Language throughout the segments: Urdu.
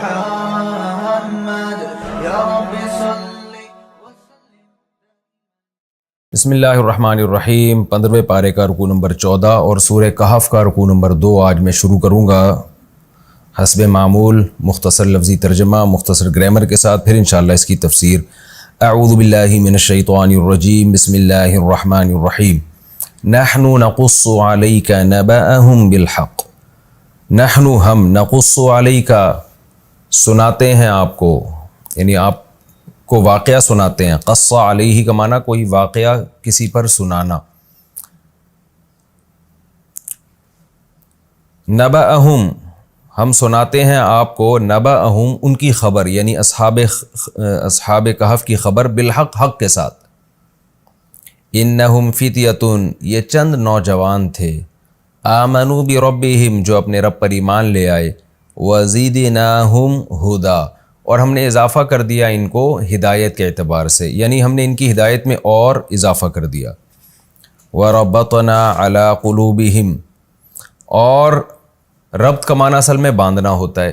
محمد یا رب صلی بسم اللہ الرحمن الرحیم 15ویں پارے کا رکوع نمبر 14 اور سورہ کہف کا رکوع نمبر 2 آج میں شروع کروں گا حسب معمول مختصر لفظی ترجمہ مختصر گرامر کے ساتھ، پھر انشاءاللہ اس کی تفسیر۔ اعوذ باللہ من الشیطان الرجیم، بسم اللہ الرحمن الرحیم۔ نحن نقص علیک نبأہم بالحق، نحن ہم نقص علیک سناتے ہیں آپ کو، یعنی آپ کو واقعہ سناتے ہیں۔ قص علیہ کا معنی کوئی واقعہ کسی پر سنانا۔ نبأہم ہم سناتے ہیں آپ کو، نبأہم ان کی خبر، یعنی اصحاب کہف کی خبر، بالحق حق کے ساتھ۔ انہم فتیۃ یہ چند نوجوان تھے، آمنوا بربہم جو اپنے رب پر ایمان لے آئے، وزیدناہم ہدی اور ہم نے اضافہ کر دیا ان کو ہدایت کے اعتبار سے، یعنی ہم نے ان کی ہدایت میں اور اضافہ کر دیا۔ وربطنا علی قلوبہم اور ربط کا معنی اصل میں باندھنا ہوتا ہے،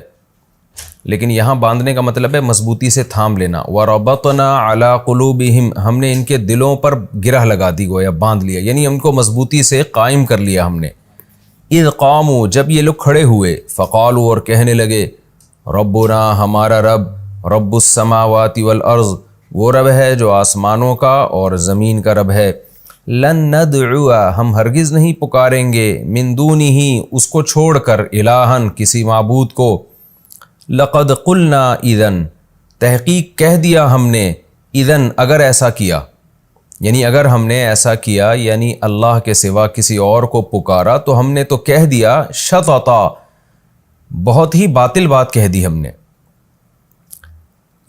لیکن یہاں باندھنے کا مطلب ہے مضبوطی سے تھام لینا۔ وربطنا علی قلوبہم ہم نے ان کے دلوں پر گرہ لگا دی، گویا باندھ لیا، یعنی ان کو مضبوطی سے قائم کر لیا ہم نے۔ اذ قاموا جب یہ لوگ کھڑے ہوئے، فقالوا اور کہنے لگے، ربنا ہمارا رب، رب السماوات والارض وہ رب ہے جو آسمانوں کا اور زمین کا رب ہے، لن ندعو ہم ہرگز نہیں پکاریں گے، من دونہ اس کو چھوڑ کر، الہن کسی معبود کو، لقد قلنا اذن تحقیق کہہ دیا ہم نے، اذن اگر ایسا کیا، یعنی اگر ہم نے ایسا کیا یعنی اللہ کے سوا کسی اور کو پکارا تو ہم نے تو کہہ دیا، شططا بہت ہی باطل بات کہہ دی ہم نے،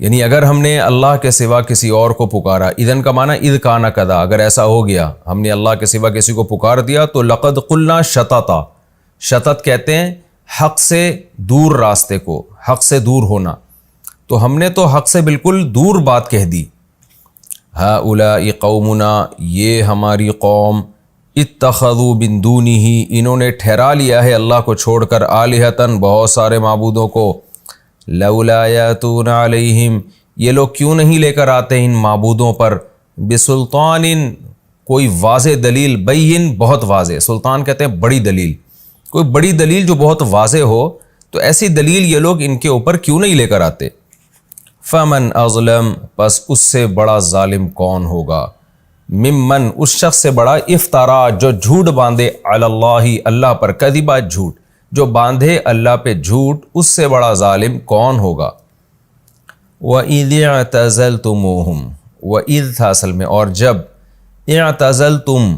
یعنی اگر ہم نے اللہ کے سوا کسی اور کو پکارا۔ اذن کا معنی اذ کان کذا اگر ایسا ہو گیا، ہم نے اللہ کے سوا کسی کو پکار دیا تو لقد قلنا شططا، شطط کہتے ہیں حق سے دور راستے کو، حق سے دور ہونا، تو ہم نے تو حق سے بالکل دور بات کہہ دی۔ ہؤلاء قومنا یہ ہماری قوم، اتخذوا من دونہ انہوں نے ٹھہرا لیا ہے اللہ کو چھوڑ کر، آلہۃ بہت سارے معبودوں کو، لولا یاتون علیہم یہ لوگ کیوں نہیں لے کر آتے ان معبودوں پر، بسلطان کوئی واضح دلیل، بین بہت واضح، سلطان کہتے ہیں بڑی دلیل، کوئی بڑی دلیل جو بہت واضح ہو، تو ایسی دلیل یہ لوگ ان کے اوپر کیوں نہیں لے کر آتے۔ فمن اظلم پس اس سے بڑا ظالم کون ہوگا، ممن اس شخص سے بڑا، افترا جو جھوٹ باندھے، علی اللہ اللہ پر، کذبا جھوٹ جو باندھے اللہ پہ جھوٹ، اس سے بڑا ظالم کون ہوگا۔ وَإِذِ اعْتَزَلْتُمُوهُمْ وَإِذ تھا اصل میں، اور جب، اعتزلتم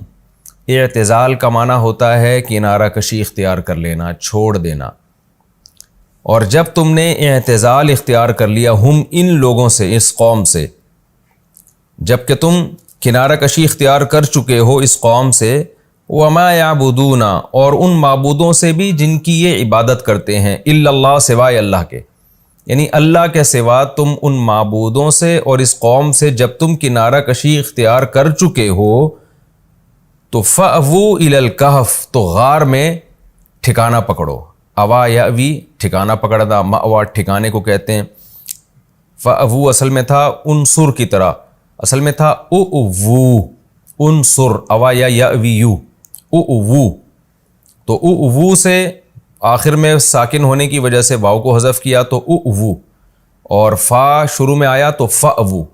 اعتزال کا معنی ہوتا ہے کنارہ کشی اختیار کر لینا، چھوڑ دینا، اور جب تم نے اعتزال اختیار کر لیا، ہم ان لوگوں سے، اس قوم سے، جب کہ تم کنارہ کشی اختیار کر چکے ہو اس قوم سے، وما یعبدون اور ان معبودوں سے بھی جن کی یہ عبادت کرتے ہیں، الا اللہ سوائے اللہ کے، یعنی اللہ کے سوا تم ان معبودوں سے اور اس قوم سے جب تم کنارہ کشی اختیار کر چکے ہو، تو فأووا الی الکہف تو غار میں ٹھکانہ پکڑو، اوا یاوی ٹھکانہ پکڑنا، مأوا ٹھکانے کو کہتے ہیں۔ فأووا اصل میں تھا انصر کی طرح، اصل میں تھا اوو انصر، اوا یا یاویو، اوو، تو اوو سے آخر میں ساکن ہونے کی وجہ سے واو کو حذف کیا تو اوو، اور فا شروع میں آیا تو فأووا،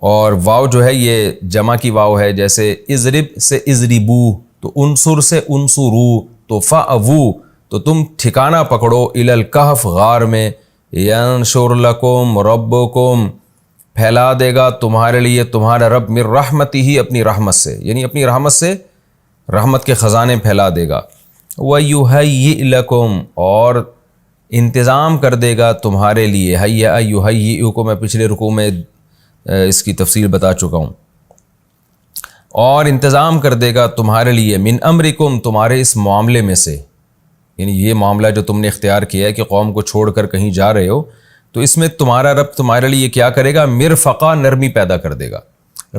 اور واو جو ہے یہ جمع کی واو ہے، جیسے اضرب سے اضربو، تو انصر سے انصرو، تو فأووا تو تم ٹھکانہ پکڑو، الی الکہف غار میں، ینشر لکم ربکم پھیلا دے گا تمہارے لیے تمہارا رب، من رحمتہ اپنی رحمت سے، یعنی اپنی رحمت سے رحمت کے خزانے پھیلا دے گا، وَيُهَيِّئْ لَكُمْ اور انتظام کر دے گا تمہارے لیے، حیّا یُحَیِّئُ کو میں پچھلے رکوع میں اس کی تفصیل بتا چکا ہوں، اور انتظام کر دے گا تمہارے لیے، من امرکم تمہارے اس معاملے میں سے، یعنی یہ معاملہ جو تم نے اختیار کیا ہے کہ قوم کو چھوڑ کر کہیں جا رہے ہو، تو اس میں تمہارا رب تمہارے لیے کیا کرے گا، مرفقہ نرمی پیدا کر دے گا،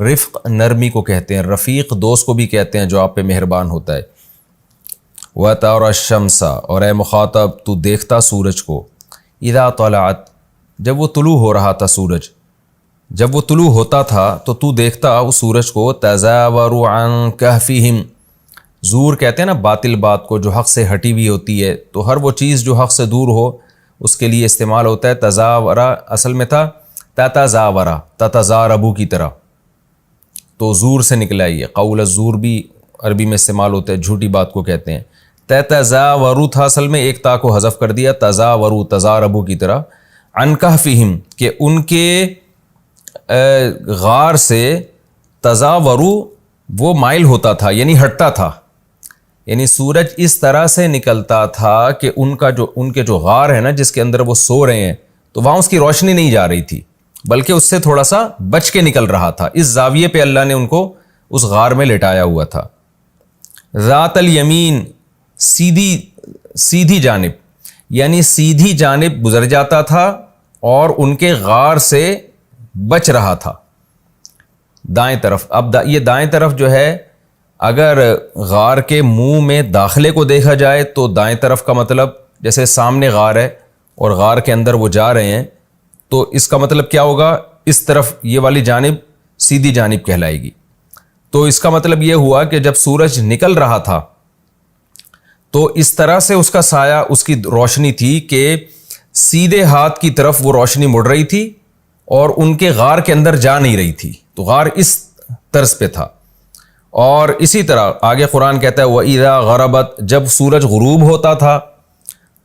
رفق نرمی کو کہتے ہیں، رفیق دوست کو بھی کہتے ہیں جو آپ پہ مہربان ہوتا ہے۔ وَتَرَى الشَّمْسَ اور اے مخاطب تو دیکھتا سورج کو، اذا طلعت، جب وہ طلوع ہو رہا تھا سورج، جب وہ طلوع ہوتا تھا تو تو دیکھتا اس سورج کو تزاور عن کہفہم، زور کہتے ہیں نا باطل بات کو جو حق سے ہٹی ہوئی ہوتی ہے، تو ہر وہ چیز جو حق سے دور ہو اس کے لیے استعمال ہوتا ہے تزاورا، اصل میں تھا تتزاورا، تتزاربو کی طرح، تو زور سے نکلا یہ، قول الزور بھی عربی میں استعمال ہوتا ہے، جھوٹی بات کو کہتے ہیں۔ تتزاورو تھا اصل میں، ایک تا کو حذف کر دیا، تزاورو تزاربو کی طرح، عن کہفہم کہ ان کے غار سے، تزاورو وہ مائل ہوتا تھا یعنی ہٹتا تھا، یعنی سورج اس طرح سے نکلتا تھا کہ ان کے جو غار ہے نا جس کے اندر وہ سو رہے ہیں، تو وہاں اس کی روشنی نہیں جا رہی تھی بلکہ اس سے تھوڑا سا بچ کے نکل رہا تھا، اس زاویے پہ اللہ نے ان کو اس غار میں لٹایا ہوا تھا۔ ذات الیمین، سیدھی جانب، یعنی سیدھی جانب گزر جاتا تھا اور ان کے غار سے بچ رہا تھا دائیں طرف۔ اب یہ دائیں طرف جو ہے، اگر غار کے منہ میں داخلے کو دیکھا جائے تو دائیں طرف کا مطلب جیسے سامنے غار ہے اور غار کے اندر وہ جا رہے ہیں، تو اس کا مطلب کیا ہوگا، اس طرف یہ والی جانب سیدھی جانب کہلائے گی۔ تو اس کا مطلب یہ ہوا کہ جب سورج نکل رہا تھا تو اس طرح سے اس کا سایہ، اس کی روشنی تھی کہ سیدھے ہاتھ کی طرف وہ روشنی مڑ رہی تھی اور ان کے غار کے اندر جا نہیں رہی تھی، تو غار اس طرز پہ تھا۔ اور اسی طرح آگے قرآن کہتا ہے وَإِذَا غَرَبَتْ، جب سورج غروب ہوتا تھا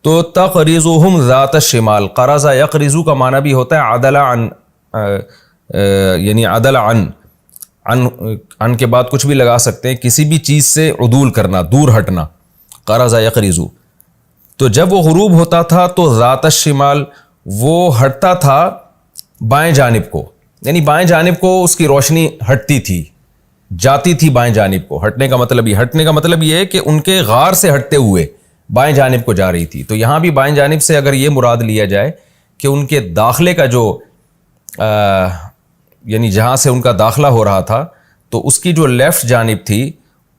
تو تَقْرِضُهُمْ ذَاتَ الشِّمَالِ، قرض یقرض کا معنی بھی ہوتا ہے عدل عن، یعنی عدل عن کے بعد کچھ بھی لگا سکتے ہیں، کسی بھی چیز سے عدول کرنا، دور ہٹنا، قرض یقرض۔ تو جب وہ غروب ہوتا تھا تو ذات الشمال وہ ہٹتا تھا بائیں جانب کو، یعنی بائیں جانب کو اس کی روشنی ہٹتی تھی، جاتی تھی بائیں جانب کو۔ ہٹنے کا مطلب یہ ہے کہ ان کے غار سے ہٹتے ہوئے بائیں جانب کو جا رہی تھی۔ تو یہاں بھی بائیں جانب سے اگر یہ مراد لیا جائے کہ ان کے داخلے کا جو یعنی جہاں سے ان کا داخلہ ہو رہا تھا، تو اس کی جو لیفٹ جانب تھی،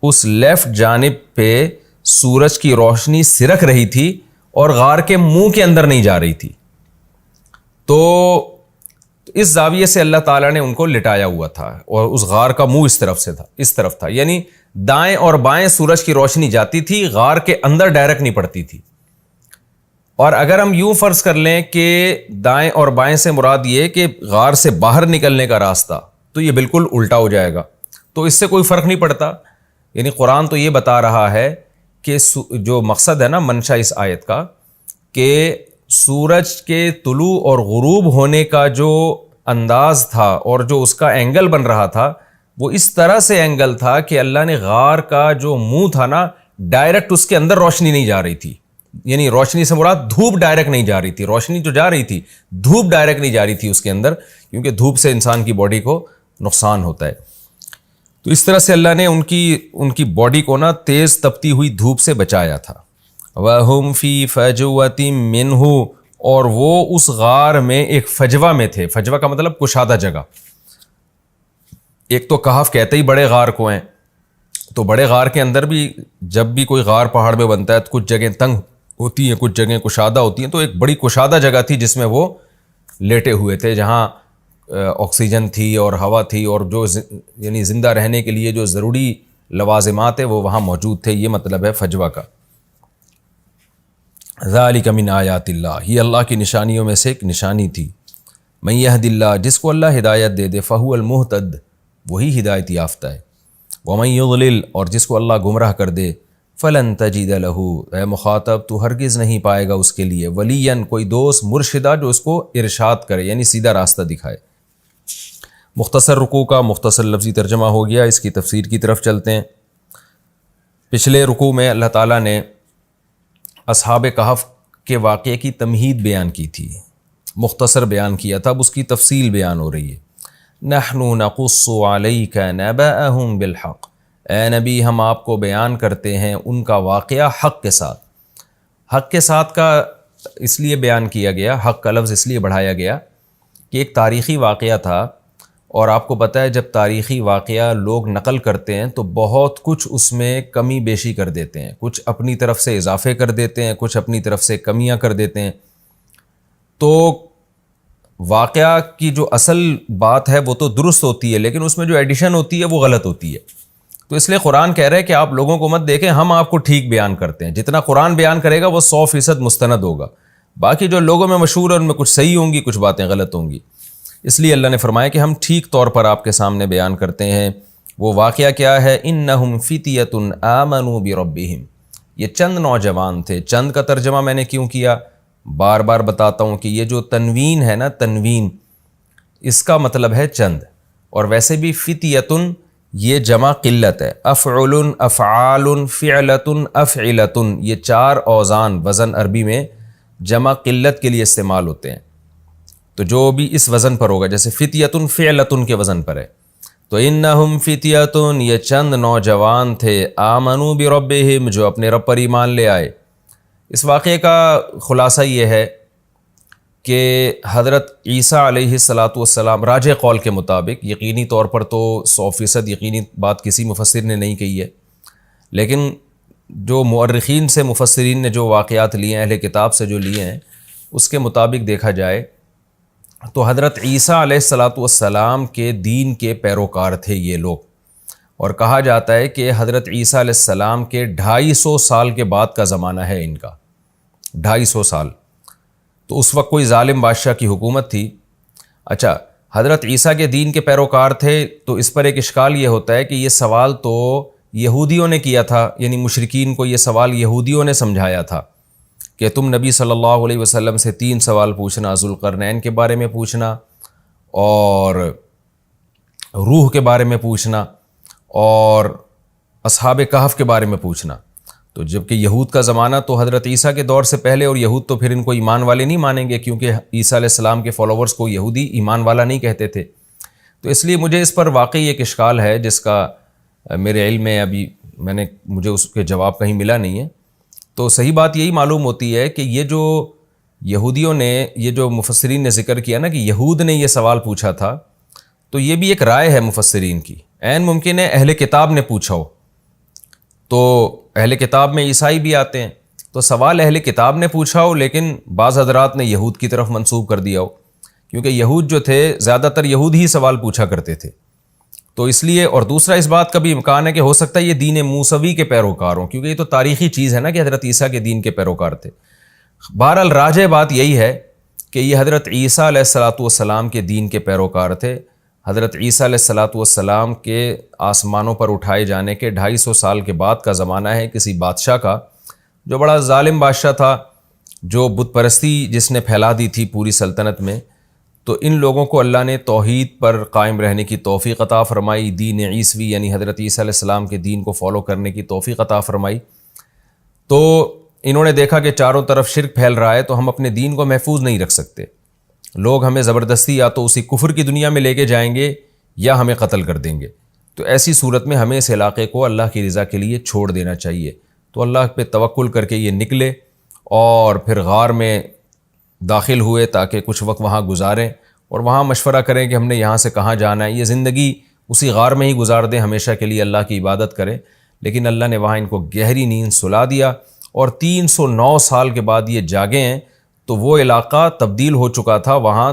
اس لیفٹ جانب پہ سورج کی روشنی سرک رہی تھی اور غار کے منہ کے اندر نہیں جا رہی تھی۔ تو اس زاویے سے اللہ تعالیٰ نے ان کو لٹایا ہوا تھا اور اس غار کا منہ اس طرف تھا، یعنی دائیں اور بائیں سورج کی روشنی جاتی تھی، غار کے اندر ڈائریکٹ نہیں پڑتی تھی۔ اور اگر ہم یوں فرض کر لیں کہ دائیں اور بائیں سے مراد یہ کہ غار سے باہر نکلنے کا راستہ، تو یہ بالکل الٹا ہو جائے گا، تو اس سے کوئی فرق نہیں پڑتا۔ یعنی قرآن تو یہ بتا رہا ہے کہ جو مقصد ہے نا منشا اس آیت کا، کہ سورج کے طلوع اور غروب ہونے کا جو انداز تھا اور جو اس کا اینگل بن رہا تھا، وہ اس طرح سے اینگل تھا کہ اللہ نے غار کا جو منہ تھا نا، ڈائریکٹ اس کے اندر روشنی نہیں جا رہی تھی، یعنی روشنی سے مراد دھوپ ڈائریکٹ نہیں جا رہی تھی، روشنی جو جا رہی تھی، دھوپ ڈائریکٹ نہیں جا رہی تھی اس کے اندر، کیونکہ دھوپ سے انسان کی باڈی کو نقصان ہوتا ہے۔ تو اس طرح سے اللہ نے ان کی باڈی کو نا تیز تپتی ہوئی دھوپ سے بچایا تھا۔ وَهُمْ فِي فَجْوَةٍ مِّنْهُ، اور وہ اس غار میں ایک فجوہ میں تھے۔ فجوہ کا مطلب کشادہ جگہ۔ ایک تو کہف کہتے ہی بڑے غار کو ہیں، تو بڑے غار کے اندر بھی جب بھی کوئی غار پہاڑ میں بنتا ہے تو کچھ جگہیں تنگ ہوتی ہیں، کچھ جگہیں کشادہ ہوتی ہیں، تو ایک بڑی کشادہ جگہ تھی جس میں وہ لیٹے ہوئے تھے، جہاں آکسیجن تھی اور ہوا تھی اور جو یعنی زندہ رہنے کے لیے جو ضروری لوازمات ہیں وہ وہاں موجود تھے۔ یہ مطلب ہے فجوہ کا۔ ذالک من آیات اللہ، یہ اللہ کی نشانیوں میں سے ایک نشانی تھی۔ من یہد اللہ، جس کو اللہ ہدایت دے دے، فہو المہتد، وہی ہدایت یافتہ ہے۔ ومن یضلل، اور جس کو اللہ گمراہ کر دے، فلن تجد لہ، اے مخاطب تو ہرگز نہیں پائے گا اس کے لیے ولیًا، کوئی دوست مرشدہ جو اس کو ارشاد کرے، یعنی سیدھا راستہ دکھائے۔ مختصر رکوع کا مختصر لفظی ترجمہ ہو گیا، اس کی تفسیر کی طرف چلتے ہیں۔ پچھلے رکوع میں اللہ تعالیٰ نے اصحاب کہف کے واقعے کی تمہید بیان کی تھی، مختصر بیان کیا تھا، اب اس کی تفصیل بیان ہو رہی ہے۔ نحن نقص علیک نبأہم بالحق، اے نبی ہم آپ کو بیان کرتے ہیں ان کا واقعہ حق کے ساتھ۔ حق کے ساتھ کا اس لیے بیان کیا گیا، حق کا لفظ اس لیے بڑھایا گیا کہ ایک تاریخی واقعہ تھا، اور آپ کو پتہ ہے جب تاریخی واقعہ لوگ نقل کرتے ہیں تو بہت کچھ اس میں کمی بیشی کر دیتے ہیں، کچھ اپنی طرف سے اضافے کر دیتے ہیں، کچھ اپنی طرف سے کمیاں کر دیتے ہیں۔ تو واقعہ کی جو اصل بات ہے وہ تو درست ہوتی ہے، لیکن اس میں جو ایڈیشن ہوتی ہے وہ غلط ہوتی ہے۔ تو اس لیے قرآن کہہ رہا ہے کہ آپ لوگوں کو مت دیکھیں، ہم آپ کو ٹھیک بیان کرتے ہیں، جتنا قرآن بیان کرے گا وہ 100% مستند ہوگا، باقی جو لوگوں میں مشہور ہے ان میں کچھ صحیح ہوں گی، کچھ باتیں غلط ہوں گی۔ اس لیے اللہ نے فرمایا کہ ہم ٹھیک طور پر آپ کے سامنے بیان کرتے ہیں۔ وہ واقعہ کیا ہے؟ انہم فتیۃ آمنوا بربہم، یہ چند نوجوان تھے۔ چند کا ترجمہ میں نے کیوں کیا؟ بار بار بتاتا ہوں کہ یہ جو تنوین ہے نا، تنوین، اس کا مطلب ہے چند، اور ویسے بھی فتیۃ یہ جمع قلت ہے، افعل، افعال، فعلۃ، افعلۃ، یہ 4 اوزان وزن عربی میں جمع قلت کے لیے استعمال ہوتے ہیں۔ تو جو بھی اس وزن پر ہوگا، جیسے فتیۃ فعلۃ کے وزن پر ہے، تو انہم فتیۃ، یہ چند نوجوان تھے، آمنوا بربہم، جو اپنے رب پر ایمان لے آئے۔ اس واقعے کا خلاصہ یہ ہے کہ حضرت عیسیٰ علیہ السلام راجح قول کے مطابق، یقینی طور پر تو 100% یقینی بات کسی مفسر نے نہیں کہی ہے، لیکن جو مؤرخین سے مفسرین نے جو واقعات لیے ہیں، اہل کتاب سے جو لیے ہیں، اس کے مطابق دیکھا جائے تو حضرت عیسیٰ علیہ السلام کے دین کے پیروکار تھے یہ لوگ، اور کہا جاتا ہے کہ حضرت عیسیٰ علیہ السلام کے 250 سال کے بعد کا زمانہ ہے ان کا، 250 سال۔ تو اس وقت کوئی ظالم بادشاہ کی حکومت تھی۔ اچھا، حضرت عیسیٰ کے دین کے پیروکار تھے، تو اس پر ایک اشکال یہ ہوتا ہے کہ یہ سوال تو یہودیوں نے کیا تھا، یعنی مشرکین کو یہ سوال یہودیوں نے سمجھایا تھا کہ تم نبی صلی اللہ علیہ وسلم سے 3 سوال پوچھنا، ذوالقرنین کے بارے میں پوچھنا، اور روح کے بارے میں پوچھنا، اور اصحاب کہف کے بارے میں پوچھنا۔ تو جبکہ یہود کا زمانہ تو حضرت عیسیٰ کے دور سے پہلے، اور یہود تو پھر ان کو ایمان والے نہیں مانیں گے، کیونکہ عیسیٰ علیہ السلام کے فالوورز کو یہودی ایمان والا نہیں کہتے تھے۔ تو اس لیے مجھے اس پر واقعی ایک اشکال ہے، جس کا میرے علم میں ابھی مجھے اس کے جواب کہیں ملا نہیں ہے۔ تو صحیح بات یہی معلوم ہوتی ہے کہ یہ جو یہودیوں نے، یہ جو مفسرین نے ذکر کیا نا کہ یہود نے یہ سوال پوچھا تھا، تو یہ بھی ایک رائے ہے مفسرین کی۔ عین ممکن ہے اہل کتاب نے پوچھا ہو، تو اہل کتاب میں عیسائی بھی آتے ہیں، تو سوال اہل کتاب نے پوچھا ہو، لیکن بعض حضرات نے یہود کی طرف منسوب کر دیا ہو، کیونکہ یہود جو تھے زیادہ تر یہود ہی سوال پوچھا کرتے تھے۔ تو اس لیے، اور دوسرا اس بات کا بھی امکان ہے کہ ہو سکتا ہے یہ دین موسوی کے پیروکار ہوں، کیونکہ یہ تو تاریخی چیز ہے نا کہ حضرت عیسیٰ کے دین کے پیروکار تھے۔ بہرحال راجح بات یہی ہے کہ یہ حضرت عیسیٰ علیہ السلام کے دین کے پیروکار تھے۔ حضرت عیسیٰ علیہ السلام کے آسمانوں پر اٹھائے جانے کے 250 سال کے بعد کا زمانہ ہے کسی بادشاہ کا، جو بڑا ظالم بادشاہ تھا، جو بت پرستی جس نے پھیلا دی تھی پوری سلطنت میں۔ تو ان لوگوں کو اللہ نے توحید پر قائم رہنے کی توفیق عطا فرمائی، دین عیسوی یعنی حضرت عیسیٰ علیہ السلام کے دین کو فالو کرنے کی توفیق عطا فرمائی۔ تو انہوں نے دیکھا کہ چاروں طرف شرک پھیل رہا ہے، تو ہم اپنے دین کو محفوظ نہیں رکھ سکتے، لوگ ہمیں زبردستی یا تو اسی کفر کی دنیا میں لے کے جائیں گے یا ہمیں قتل کر دیں گے۔ تو ایسی صورت میں ہمیں اس علاقے کو اللہ کی رضا کے لیے چھوڑ دینا چاہیے۔ تو اللہ پہ توکل کر کے یہ نکلے اور پھر غار میں داخل ہوئے تاکہ کچھ وقت وہاں گزاریں اور وہاں مشورہ کریں کہ ہم نے یہاں سے کہاں جانا ہے، یہ زندگی اسی غار میں ہی گزار دیں، ہمیشہ کے لیے اللہ کی عبادت کریں۔ لیکن اللہ نے وہاں ان کو گہری نیند سلا دیا، اور 309 سال کے بعد یہ جاگے ہیں، تو وہ علاقہ تبدیل ہو چکا تھا، وہاں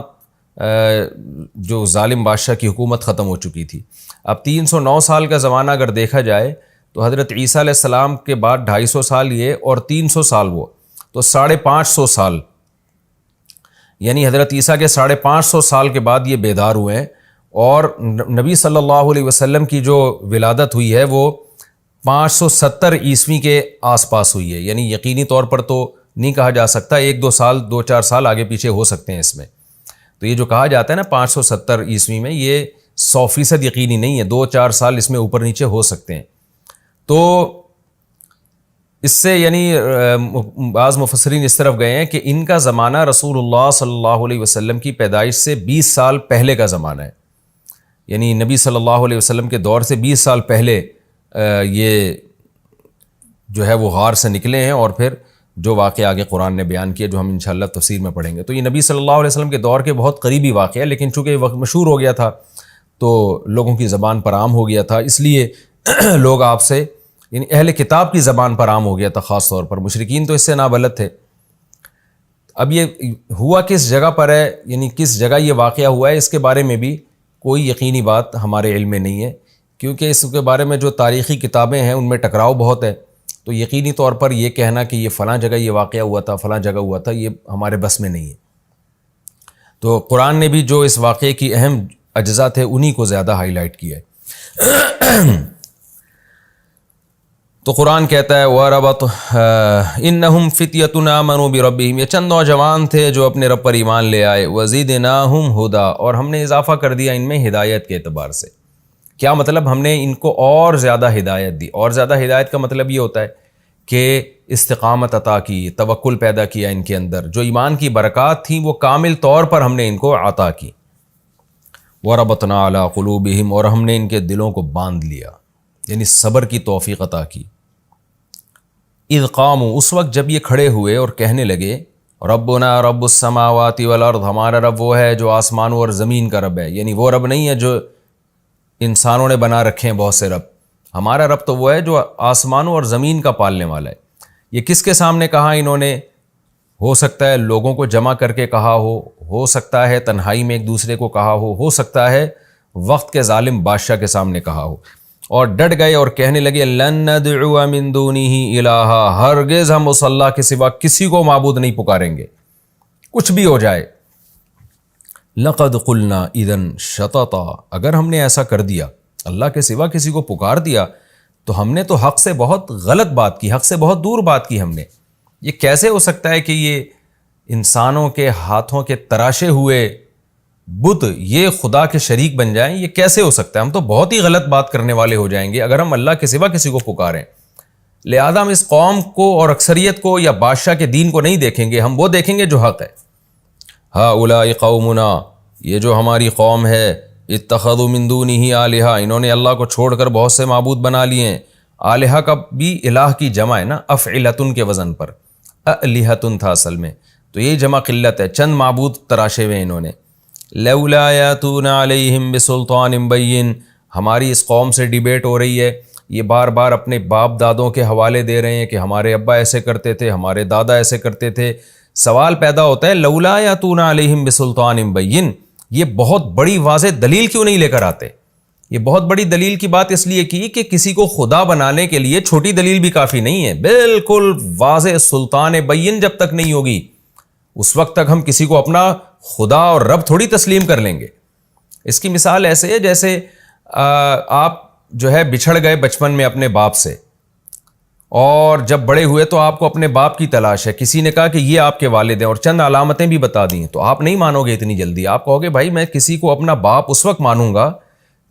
جو ظالم بادشاہ کی حکومت ختم ہو چکی تھی۔ اب 309 سال کا زمانہ اگر دیکھا جائے تو حضرت عیسیٰ علیہ السلام کے بعد 250 سال یہ اور 300 سال وہ، تو 550 سال، یعنی حضرت عیسیٰ کے 550 سال کے بعد یہ بیدار ہوئے ہیں۔ اور نبی صلی اللہ علیہ وسلم کی جو ولادت ہوئی ہے وہ 570 عیسوی کے آس پاس ہوئی ہے، یعنی یقینی طور پر تو نہیں کہا جا سکتا، 2-4 سال آگے پیچھے ہو سکتے ہیں اس میں۔ تو یہ جو کہا جاتا ہے نا 570 عیسوی میں، یہ 100% یقینی نہیں ہے، 2-4 سال اس میں اوپر نیچے ہو سکتے ہیں۔ تو اس سے یعنی بعض مفسرین اس طرف گئے ہیں کہ ان کا زمانہ رسول اللہ صلی اللہ علیہ وسلم کی پیدائش سے 20 سال پہلے کا زمانہ ہے، یعنی نبی صلی اللہ علیہ وسلم کے دور سے 20 سال پہلے یہ جو ہے وہ غار سے نکلے ہیں، اور پھر جو واقعہ آگے قرآن نے بیان کیا جو ہم انشاءاللہ تفسیر میں پڑھیں گے۔ تو یہ نبی صلی اللہ علیہ وسلم کے دور کے بہت قریبی واقعہ ہے، لیکن چونکہ یہ وقت مشہور ہو گیا تھا تو لوگوں کی زبان پر عام ہو گیا تھا، اس لیے لوگ آپ سے، یعنی اہل کتاب کی زبان پر عام ہو گیا تھا، خاص طور پر مشرکین تو اس سے نابلد تھے۔ اب یہ ہوا کس جگہ پر ہے، یعنی کس جگہ یہ واقعہ ہوا ہے، اس کے بارے میں بھی کوئی یقینی بات ہمارے علم میں نہیں ہے، کیونکہ اس کے بارے میں جو تاریخی کتابیں ہیں ان میں ٹکراؤ بہت ہے، تو یقینی طور پر یہ کہنا کہ یہ فلاں جگہ یہ واقعہ ہوا تھا، فلاں جگہ ہوا تھا، یہ ہمارے بس میں نہیں ہے۔ تو قرآن نے بھی جو اس واقعے کی اہم اجزاء تھے انہی کو زیادہ ہائی لائٹ کیا ہے۔ تو قرآن کہتا ہے وَرَبَطْ إِنَّهُمْ فِتْيَةٌ آمَنُوا بِرَبِّهِمْ، یہ چند نوجوان تھے جو اپنے رب پر ایمان لے آئے، وَزِدْنَاهُمْ هُدًى، اور ہم نے اضافہ کر دیا ان میں ہدایت کے اعتبار سے۔ کیا مطلب؟ ہم نے ان کو اور زیادہ ہدایت دی۔ اور زیادہ ہدایت کا مطلب یہ ہوتا ہے کہ استقامت عطا کی، توکل پیدا کیا ان کے اندر، جو ایمان کی برکات تھیں وہ کامل طور پر ہم نے ان کو عطا کی۔ وَرَبَطْنَا عَلَىٰ قُلُوبِهِمْ، اور ہم نے ان کے دلوں کو باندھ لیا، یعنی صبر کی توفیق عطا کی۔ اذ قاموا، اس وقت جب یہ کھڑے ہوئے اور کہنے لگے ربنا رب السماوات والارض، ہمارا رب وہ ہے جو آسمانوں اور زمین کا رب ہے، یعنی وہ رب نہیں ہے جو انسانوں نے بنا رکھے ہیں بہت سے رب، ہمارا رب تو وہ ہے جو آسمانوں اور زمین کا پالنے والا ہے۔ یہ کس کے سامنے کہا انہوں نے؟ ہو سکتا ہے لوگوں کو جمع کر کے کہا ہو سکتا ہے تنہائی میں ایک دوسرے کو کہا ہو سکتا ہے وقت کے ظالم بادشاہ کے سامنے کہا ہو، اور ڈٹ گئے اور کہنے لگے لن ندعو من دونہ الہا، ہرگز ہم اس اللہ کے سوا کسی کو معبود نہیں پکاریں گے، کچھ بھی ہو جائے۔ لقد قلنا اذا شططا، اگر ہم نے ایسا کر دیا، اللہ کے سوا کسی کو پکار دیا، تو ہم نے تو حق سے بہت غلط بات کی، حق سے بہت دور بات کی ہم نے۔ یہ کیسے ہو سکتا ہے کہ یہ انسانوں کے ہاتھوں کے تراشے ہوئے بت یہ خدا کے شریک بن جائیں؟ یہ کیسے ہو سکتا ہے؟ ہم تو بہت ہی غلط بات کرنے والے ہو جائیں گے اگر ہم اللہ کے سوا کسی کو پکاریں۔ لہذا ہم اس قوم کو اور اکثریت کو یا بادشاہ کے دین کو نہیں دیکھیں گے، ہم وہ دیکھیں گے جو حق ہے۔ ہؤلاء قومنا، یہ جو ہماری قوم ہے، اتخذوا من دونہ آلہہ، انہوں نے اللہ کو چھوڑ کر بہت سے معبود بنا لیے ہیں۔ آلہہ کا بھی الہ کی جمع ہے نا، افعلۃ کے وزن پر، الہۃ تھا اصل میں، تو یہ جمع قلت ہے، چند معبود تراشے ہوئے انہوں نے۔ لولا یاتون علیہم بسلطان بین، ہماری اس قوم سے ڈیبیٹ ہو رہی ہے، یہ بار بار اپنے باپ دادوں کے حوالے دے رہے ہیں کہ ہمارے ابا ایسے کرتے تھے، ہمارے دادا ایسے کرتے تھے۔ سوال پیدا ہوتا ہے لولا یاتون علیہم بسلطان بین، یہ بہت بڑی واضح دلیل کیوں نہیں لے کر آتے؟ یہ بہت بڑی دلیل کی بات اس لیے کی کہ کسی کو خدا بنانے کے لیے چھوٹی دلیل بھی کافی نہیں ہے، بالکل واضح سلطان بین جب تک نہیں ہوگی اس وقت تک ہم کسی کو اپنا خدا اور رب تھوڑی تسلیم کر لیں گے۔ اس کی مثال ایسے ہے جیسے آپ جو ہے بچھڑ گئے بچپن میں اپنے باپ سے، اور جب بڑے ہوئے تو آپ کو اپنے باپ کی تلاش ہے، کسی نے کہا کہ یہ آپ کے والد ہیں اور چند علامتیں بھی بتا دی ہیں، تو آپ نہیں مانو گے اتنی جلدی، آپ کہو گے بھائی میں کسی کو اپنا باپ اس وقت مانوں گا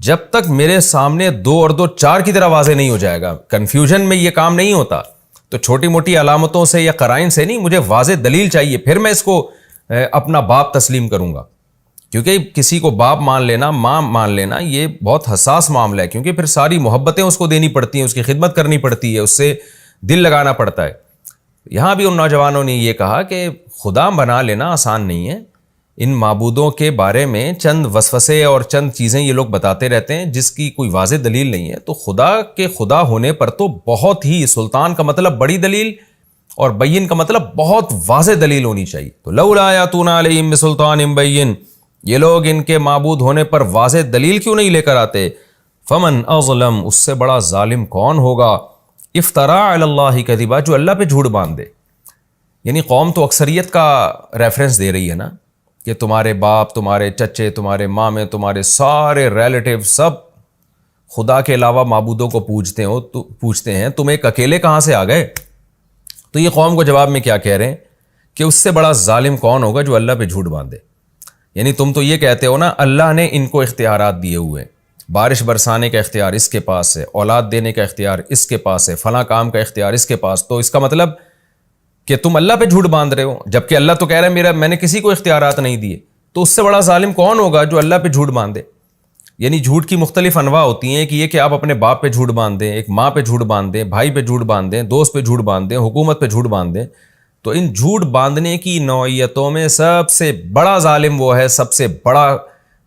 جب تک میرے سامنے 2 اور 2 4 کی طرح واضح نہیں ہو جائے گا۔ کنفیوژن میں یہ کام نہیں ہوتا، تو چھوٹی موٹی علامتوں سے یا قرائن سے نہیں، مجھے واضح دلیل چاہیے، پھر میں اس کو اپنا باپ تسلیم کروں گا۔ کیونکہ کسی کو باپ مان لینا، ماں مان لینا، یہ بہت حساس معاملہ ہے، کیونکہ پھر ساری محبتیں اس کو دینی پڑتی ہیں، اس کی خدمت کرنی پڑتی ہے، اس سے دل لگانا پڑتا ہے۔ یہاں بھی ان نوجوانوں نے یہ کہا کہ خدا بنا لینا آسان نہیں ہے، ان معبودوں کے بارے میں چند وسوسے اور چند چیزیں یہ لوگ بتاتے رہتے ہیں جس کی کوئی واضح دلیل نہیں ہے، تو خدا کے خدا ہونے پر تو بہت ہی، سلطان کا مطلب بڑی دلیل اور بین کا مطلب بہت واضح دلیل ہونی چاہیے۔ تو لولا یاتون علیہم بسلطان بین، یہ لوگ ان کے معبود ہونے پر واضح دلیل کیوں نہیں لے کر آتے؟ فمن اظلم، اس سے بڑا ظالم کون ہوگا؟ افترا علی اللہ کذبا، جو اللہ پہ جھوٹ باندھ دے۔ یعنی قوم تو اکثریت کا ریفرنس دے رہی ہے نا، کہ تمہارے باپ، تمہارے چچے، تمہارے مامے، تمہارے سارے ریلیٹیو سب خدا کے علاوہ معبودوں کو پوجتے ہیں، تم ایک اکیلے کہاں سے آ گئے؟ تو یہ قوم کو جواب میں کیا کہہ رہے ہیں کہ اس سے بڑا ظالم کون ہوگا جو اللہ پہ جھوٹ باندھے۔ یعنی تم تو یہ کہتے ہو نا اللہ نے ان کو اختیارات دیے ہوئے ہیں، بارش برسانے کا اختیار اس کے پاس ہے، اولاد دینے کا اختیار اس کے پاس ہے، فلاں کام کا اختیار اس کے پاس، تو اس کا مطلب کہ تم اللہ پہ جھوٹ باندھ رہے ہو، جبکہ اللہ تو کہہ رہا ہے میں نے کسی کو اختیارات نہیں دیے۔ تو اس سے بڑا ظالم کون ہوگا جو اللہ پہ جھوٹ باندھے؟ یعنی جھوٹ کی مختلف انواع ہوتی ہیں، کہ یہ کہ آپ اپنے باپ پہ جھوٹ باندھ دیں، ایک ماں پہ جھوٹ باندھ دیں، بھائی پہ جھوٹ باندھ دیں، دوست پہ جھوٹ باندھ دیں، حکومت پہ جھوٹ باندھ دیں۔ تو ان جھوٹ باندھنے کی نوعیتوں میں سب سے بڑا ظالم وہ ہے، سب سے بڑا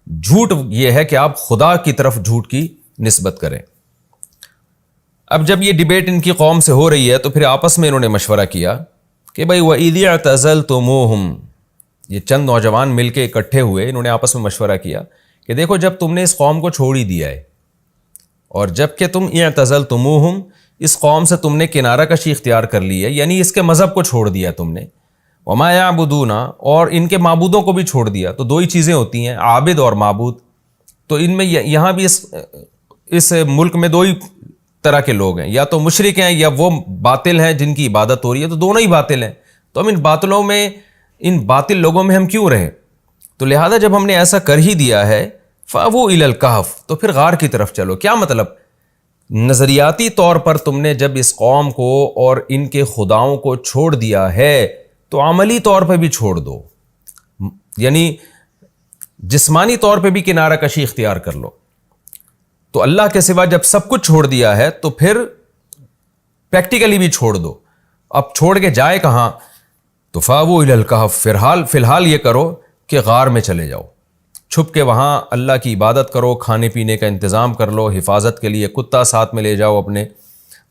جھوٹ یہ ہے کہ آپ خدا کی طرف جھوٹ کی نسبت کریں۔ اب جب یہ ڈیبیٹ ان کی قوم سے ہو رہی ہے تو پھر آپس میں انہوں نے مشورہ کیا کہ بھائی وَإِذِ اعْتَزَلْتُمُوهُمْ، یہ چند نوجوان مل کے اکٹھے ہوئے، انہوں نے آپس میں مشورہ کیا کہ دیکھو جب تم نے اس قوم کو چھوڑ ہی دیا ہے، اور جب کہ تم اعتزلتموہم، اس قوم سے تم نے کنارہ کشی اختیار کر لی ہے، یعنی اس کے مذہب کو چھوڑ دیا تم نے، وما یعبدون، اور ان کے معبودوں کو بھی چھوڑ دیا، تو دو ہی چیزیں ہوتی ہیں، عابد اور معبود، تو ان میں یہاں بھی اس ملک میں دو ہی طرح کے لوگ ہیں، یا تو مشرک ہیں یا وہ باطل ہیں جن کی عبادت ہو رہی ہے، تو دونوں ہی باطل ہیں، تو ہم ان باطل لوگوں میں ہم کیوں رہیں؟ تو لہذا جب ہم نے ایسا کر ہی دیا ہے فَأْوُوا إِلَى الْكَهْفِ، تو پھر غار کی طرف چلو۔ کیا مطلب؟ نظریاتی طور پر تم نے جب اس قوم کو اور ان کے خداؤں کو چھوڑ دیا ہے تو عملی طور پہ بھی چھوڑ دو، یعنی جسمانی طور پہ بھی کنارہ کشی اختیار کر لو۔ تو اللہ کے سوا جب سب کچھ چھوڑ دیا ہے تو پھر پریکٹیکلی بھی چھوڑ دو۔ اب چھوڑ کے جائے کہاں؟ تو فَأْوُوا إِلَى الْكَهْفِ، فی الحال یہ کرو کہ غار میں چلے جاؤ، چھپ کے وہاں اللہ کی عبادت کرو، کھانے پینے کا انتظام کر لو، حفاظت کے لیے کتا ساتھ میں لے جاؤ اپنے،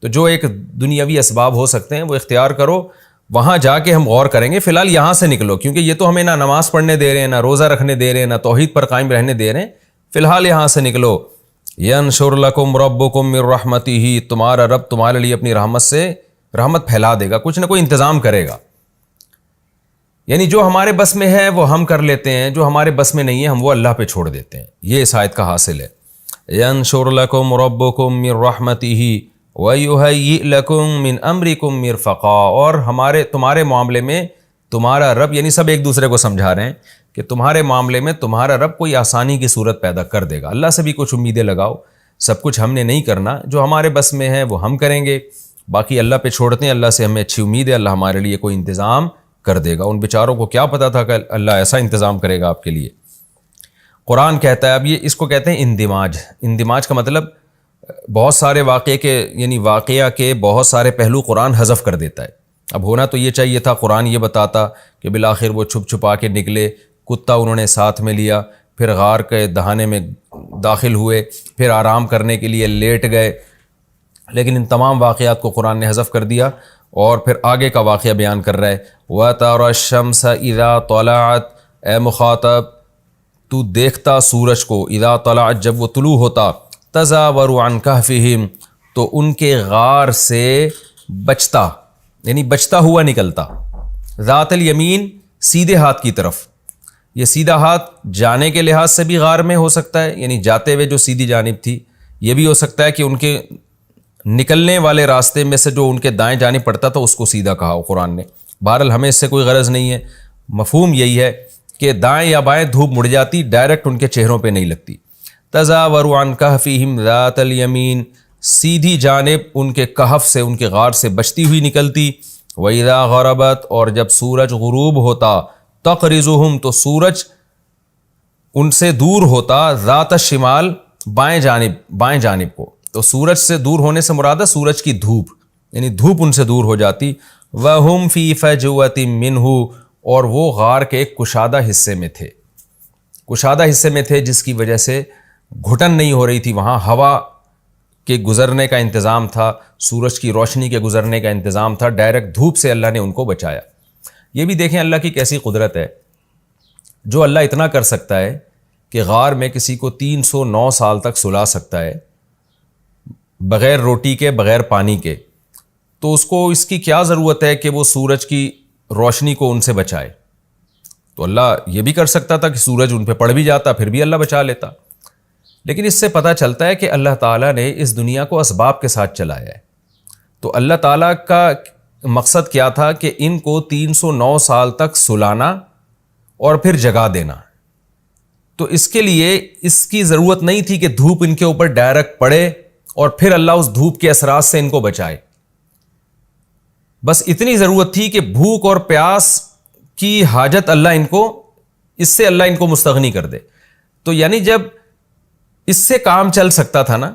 تو جو ایک دنیاوی اسباب ہو سکتے ہیں وہ اختیار کرو، وہاں جا کے ہم غور کریں گے۔ فی الحال یہاں سے نکلو، کیونکہ یہ تو ہمیں نہ نماز پڑھنے دے رہے ہیں، نہ روزہ رکھنے دے رہے ہیں، نہ توحید پر قائم رہنے دے رہے ہیں، فی الحال یہاں سے نکلو۔ ینشر لکم ربکم من رحمتہ، تمہارا رب تمہارے لیے اپنی رحمت سے رحمت پھیلا دے گا، کچھ نہ کوئی انتظام کرے گا، یعنی جو ہمارے بس میں ہے وہ ہم کر لیتے ہیں، جو ہمارے بس میں نہیں ہے ہم وہ اللہ پہ چھوڑ دیتے ہیں، یہ اس آیت کا حاصل ہے۔ ینشر لکم ربکم من رحمتہ وَيُهَيِّئْ لَكُم مِّنْ أَمْرِكُم مِّرْفَقًا، اور تمہارے معاملے میں تمہارا رب، یعنی سب ایک دوسرے کو سمجھا رہے ہیں کہ تمہارے معاملے میں تمہارا رب کوئی آسانی کی صورت پیدا کر دے گا۔ اللہ سے بھی کچھ امیدیں لگاؤ، سب کچھ ہم نے نہیں کرنا، جو ہمارے بس میں ہے وہ ہم کریں گے، باقی اللہ پہ چھوڑتے ہیں، اللہ سے ہمیں اچھی امید ہے، اللہ ہمارے لیے کوئی انتظام کر دے گا۔ ان بیچاروں کو کیا پتا تھا کہ اللہ ایسا انتظام کرے گا آپ کے لیے۔ قرآن کہتا ہے، اب یہ اس کو کہتے ہیں اندماج۔ اندماج کا مطلب بہت سارے واقعہ کے بہت سارے پہلو قرآن حذف کر دیتا ہے۔ اب ہونا تو یہ چاہیے تھا، قرآن یہ بتاتا کہ بالآخر وہ چھپ چھپا کے نکلے، کتا انہوں نے ساتھ میں لیا، پھر غار کے دہانے میں داخل ہوئے، پھر آرام کرنے کے لیے لیٹ گئے، لیکن ان تمام واقعات کو قرآن نے حذف کر دیا، اور پھر آگے کا واقعہ بیان کر رہا ہے۔ وَتَرَى الشَّمْسَ إِذَا طَلَعَتْ، اے مخاطب تو دیکھتا سورج کو، اذا طلعت جب وہ طلوع ہوتا، تزاور عن کہفہم تو ان کے غار سے بچتا، یعنی بچتا ہوا نکلتا، ذات الیمین سیدھے ہاتھ کی طرف۔ یہ سیدھا ہاتھ جانے کے لحاظ سے بھی غار میں ہو سکتا ہے، یعنی جاتے ہوئے جو سیدھی جانب تھی، یہ بھی ہو سکتا ہے کہ ان کے نکلنے والے راستے میں سے جو ان کے دائیں جانب پڑتا تھا اس کو سیدھا کہا ہو قرآن نے۔ بہرحال ہمیں اس سے کوئی غرض نہیں ہے، مفہوم یہی ہے کہ دائیں یا بائیں دھوپ مڑ جاتی، ڈائریکٹ ان کے چہروں پہ نہیں لگتی۔ تزاور عن کہفہم ذات الیمین، سیدھی جانب ان کے کہف سے، ان کے غار سے بچتی ہوئی نکلتی۔ وَإِذَا غَرَبَتْ، اور جب سورج غروب ہوتا، تقرضہم تو سورج ان سے دور ہوتا، ذات الشمال بائیں جانب کو، تو سورج سے دور ہونے سے مراد ہے سورج کی دھوپ، یعنی دھوپ ان سے دور ہو جاتی۔ وَهُمْ فِي فَجْوَةٍ مِّنْهُ، اور وہ غار کے ایک کشادہ حصے میں تھے جس کی وجہ سے گھٹن نہیں ہو رہی تھی، وہاں ہوا کے گزرنے کا انتظام تھا، سورج کی روشنی کے گزرنے کا انتظام تھا، ڈائریکٹ دھوپ سے اللہ نے ان کو بچایا۔ یہ بھی دیکھیں اللہ کی کیسی قدرت ہے، جو اللہ اتنا کر سکتا ہے کہ غار میں کسی کو 309 سال تک سلا سکتا ہے بغیر روٹی کے، بغیر پانی کے، تو اس کو اس کی کیا ضرورت ہے کہ وہ سورج کی روشنی کو ان سے بچائے؟ تو اللہ یہ بھی کر سکتا تھا کہ سورج ان پہ پڑ بھی جاتا، پھر بھی اللہ بچا لیتا۔ لیکن اس سے پتہ چلتا ہے کہ اللہ تعالیٰ نے اس دنیا کو اسباب کے ساتھ چلایا ہے۔ تو اللہ تعالیٰ کا مقصد کیا تھا کہ ان کو 309 سال تک سلانا اور پھر جگا دینا۔ تو اس کے لیے اس کی ضرورت نہیں تھی کہ دھوپ ان کے اوپر ڈائریکٹ پڑے اور پھر اللہ اس دھوپ کے اثرات سے ان کو بچائے۔ بس اتنی ضرورت تھی کہ بھوک اور پیاس کی حاجت اللہ ان کو مستغنی کر دے۔ تو یعنی جب اس سے کام چل سکتا تھا نا،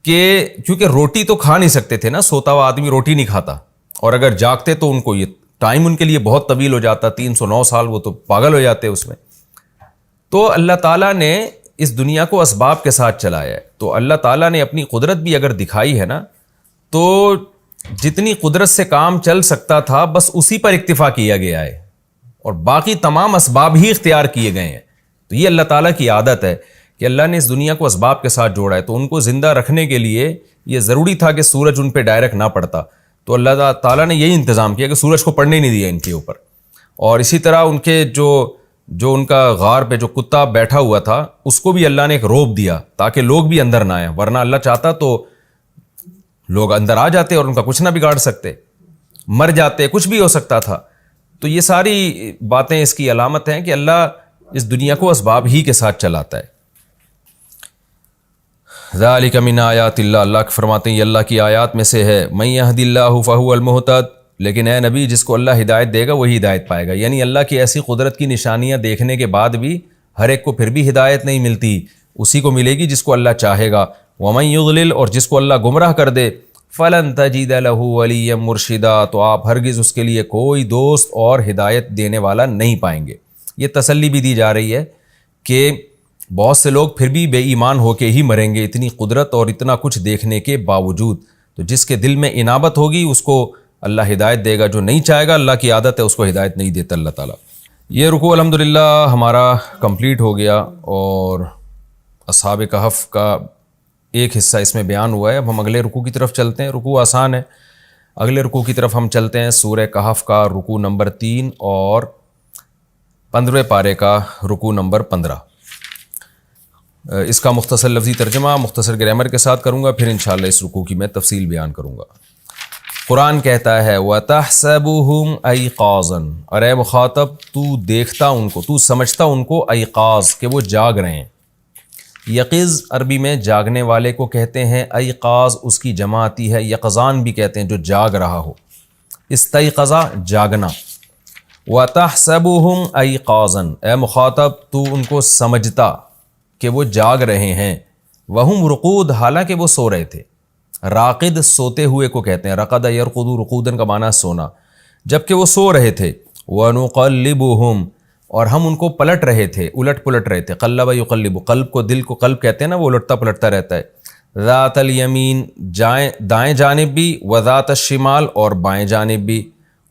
کہ کیونکہ روٹی تو کھا نہیں سکتے تھے نا، سوتا ہوا آدمی روٹی نہیں کھاتا، اور اگر جاگتے تو ان کو یہ ٹائم ان کے لیے بہت طویل ہو جاتا، 309 سال، وہ تو پاگل ہو جاتے اس میں۔ تو اللہ تعالیٰ نے اس دنیا کو اسباب کے ساتھ چلایا ہے۔ تو اللہ تعالیٰ نے اپنی قدرت بھی اگر دکھائی ہے نا، تو جتنی قدرت سے کام چل سکتا تھا بس اسی پر اکتفا کیا گیا ہے اور باقی تمام اسباب ہی اختیار کیے گئے ہیں. تو یہ اللہ تعالیٰ کی عادت ہے کہ اللہ نے اس دنیا کو اسباب کے ساتھ جوڑا ہے. تو ان کو زندہ رکھنے کے لیے یہ ضروری تھا کہ سورج ان پہ ڈائریکٹ نہ پڑتا, تو اللہ تعالیٰ نے یہی انتظام کیا کہ سورج کو پڑنے ہی نہیں دیا ان کے اوپر. اور اسی طرح ان کے جو ان کا غار پہ جو کتا بیٹھا ہوا تھا اس کو بھی اللہ نے ایک روب دیا تاکہ لوگ بھی اندر نہ آئیں, ورنہ اللہ چاہتا تو لوگ اندر آ جاتے اور ان کا کچھ نہ بگاڑ سکتے, مر جاتے, کچھ بھی ہو سکتا تھا. تو یہ ساری باتیں اس کی علامت ہیں کہ اللہ اس دنیا کو اسباب ہی کے ساتھ چلاتا ہے. ذالک من آیات اللہ, اللہ فرماتے ہیں یہ اللہ کی آیات میں سے ہے. من یہد اللہ فہو المہتد, لیکن اے نبی جس کو اللہ ہدایت دے گا وہی ہدایت پائے گا. یعنی اللہ کی ایسی قدرت کی نشانیاں دیکھنے کے بعد بھی ہر ایک کو پھر بھی ہدایت نہیں ملتی, اسی کو ملے گی جس کو اللہ چاہے گا. ومن یضلل, اور جس کو اللہ گمراہ کر دے, فلن تجد له ولیا مرشدا, تو آپ ہرگز اس کے لیے کوئی دوست اور ہدایت دینے والا نہیں پائیں گے. یہ تسلی بھی دی جا رہی ہے کہ بہت سے لوگ پھر بھی بے ایمان ہو کے ہی مریں گے اتنی قدرت اور اتنا کچھ دیکھنے کے باوجود. تو جس کے دل میں انابت ہوگی اس کو اللہ ہدایت دے گا, جو نہیں چاہے گا اللہ کی عادت ہے اس کو ہدایت نہیں دیتا اللہ تعالیٰ. یہ رکوع الحمدللہ ہمارا کمپلیٹ ہو گیا اور اصحاب کہف کا ایک حصہ اس میں بیان ہوا ہے. اب ہم اگلے رکوع کی طرف چلتے ہیں. رکوع آسان ہے, اگلے رکوع کی طرف ہم چلتے ہیں. سورہ کہف کا رکوع نمبر 3 اور 15ویں پارے کا رکوع نمبر 15. اس کا مختصر لفظی ترجمہ مختصر گرامر کے ساتھ کروں گا, پھر انشاءاللہ اس رکوع کی میں تفصیل بیان کروں گا. قرآن کہتا ہے وَتَحْسَبُهُمْ أَيْقَاظًا, اور اے مخاطب تو دیکھتا ان کو, تو سمجھتا ان کو ایقاظ کہ وہ جاگ رہے ہیں. یقظ عربی میں جاگنے والے کو کہتے ہیں, ایقاظ اس کی جمع آتی ہے, یقظان بھی کہتے ہیں جو جاگ رہا ہو. استیقظا جاگنا. وَتَحْسَبُهُمْ أَيْقَاظًا, اے مخاطب تو ان کو سمجھتا کہ وہ جاگ رہے ہیں. وَهُمْ رقود, حالانکہ وہ سو رہے تھے. راقد سوتے ہوئے کو کہتے ہیں, رقد یرقد, رقودن کا معنی سونا, جبکہ وہ سو رہے تھے. وَنُقَلِّبُهُمْ, اور ہم ان کو پلٹ رہے تھے, الٹ پلٹ رہے تھے. قلب یقلب, قلب کو دل کو قلب کہتے ہیں نا, وہ الٹتا پلٹتا رہتا ہے. ذات الیمین, دائیں جانب بھی, وذات الشمال, اور بائیں جانب بھی.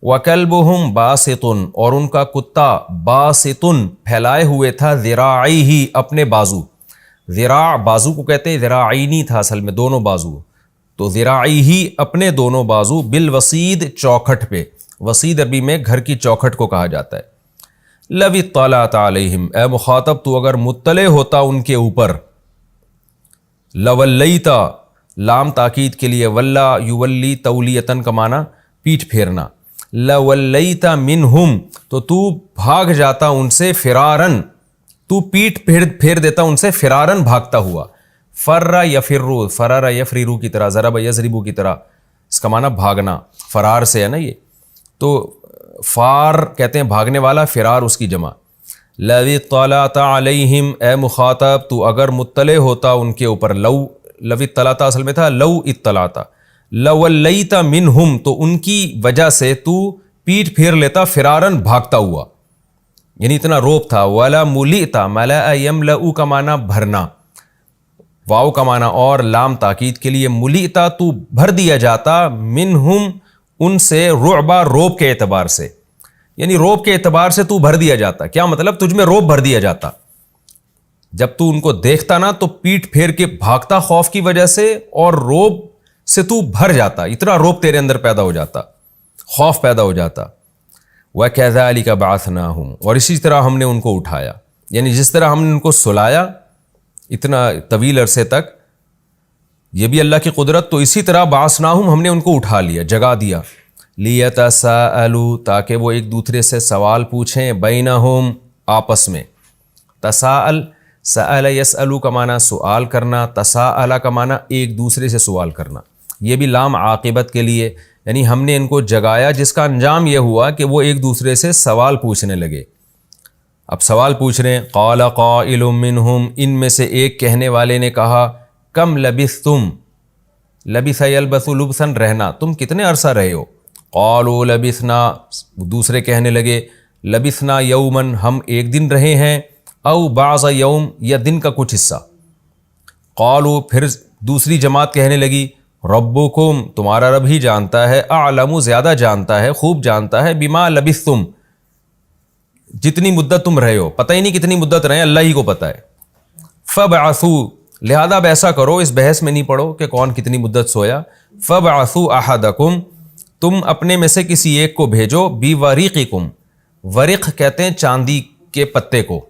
وکلبہم باسطن, اور ان کا کتا باسطن پھیلائے ہوئے تھا, ذراعیہ اپنے بازو. ذراع بازو کو کہتے ہیں, ذراعینی تھا اصل میں دونوں بازو, تو ذراعیہ اپنے دونوں بازو, بالوسید چوکھٹ پہ. وسید عربی میں گھر کی چوکھٹ کو کہا جاتا ہے. لو اطلعت علیہم, اے مخاطب تو اگر مطلع ہوتا ان کے اوپر. لولیتا, لام تاکید کے لیے, ولا یولی تولیتن کا معنی پیٹھ پھیرنا. لولیتا منہم, تو بھاگ جاتا ان سے, فرارن, تو پیٹھ پھیر دیتا ان سے, فرارن بھاگتا ہوا. فر یفرو, فرار یفررو کی طرح, ضرب یضربو کی طرح, اس کا معنی بھاگنا, فرار سے ہے نا یہ. تو فار کہتے ہیں بھاگنے والا, فرار اس کی جمع. لو اطلعت علیہم, اے مخاطب تو اگر مطلع ہوتا ان کے اوپر. لو اطلعت اصل میں تھا لو اطلعت, لولیت منہم, تو ان کی وجہ سے تو پیٹھ پھیر لیتا, فرارن بھاگتا ہوا, یعنی اتنا روب تھا. ولا ملیتا, ملأ یملأ کا معنی بھرنا, واو کا معنی اور لام تاکید کے لیے. ملیتا تو بھر دیا جاتا, منہم ان سے, رعبا روب کے اعتبار سے, یعنی روب کے اعتبار سے تو بھر دیا جاتا. کیا مطلب, تجھ میں روب بھر دیا جاتا. جب تو ان کو دیکھتا نا تو پیٹھ پھیر کے بھاگتا خوف کی وجہ سے, اور روب سے تو بھر جاتا, اتنا روب تیرے اندر پیدا ہو جاتا, خوف پیدا ہو جاتا. وَكَذَلِكَ بَعَثْنَاهُمْ, اور اسی طرح ہم نے ان کو اٹھایا, یعنی جس طرح ہم نے ان کو سلایا اتنا طویل عرصے تک, یہ بھی اللہ کی قدرت, تو اسی طرح بعثناہم, ہم نے ان کو اٹھا لیا, جگا دیا. لیتساءلوا, تاکہ وہ ایک دوسرے سے سوال پوچھیں, بینہم آپس میں. تساءل, سأل یسألو کا معنی سوال کرنا, تساءل کا معنی ایک دوسرے سے سوال کرنا. یہ بھی لام عاقبت کے لیے, یعنی ہم نے ان کو جگایا جس کا انجام یہ ہوا کہ وہ ایک دوسرے سے سوال پوچھنے لگے. اب سوال پوچھ رہے ہیں. قال قائل منہم, ان میں سے ایک کہنے والے نے کہا, کم لبثتم, لبث یلبث لبثا رہنا, تم کتنے عرصہ رہے ہو. قالوا لبثنا, دوسرے کہنے لگے, لبثنا یومن, ہم ایک دن رہے ہیں, او بعض یوم, یا دن کا کچھ حصہ. قالوا, پھر دوسری جماعت کہنے لگی, ربکم تمہارا رب ہی جانتا ہے، اعلم زیادہ جانتا ہے، خوب جانتا ہے، بما لبثتم جتنی مدت تم رہے ہو، پتہ ہی نہیں کتنی مدت رہے، اللہ ہی کو پتہ ہے۔ فبعثوا لہذا اب ایسا کرو، اس بحث میں نہیں پڑو کہ کون کتنی مدت سویا، فبعثوا احدکم تم اپنے میں سے کسی ایک کو بھیجو، بورقکم ورق کہتے ہیں چاندی کے پتے کو،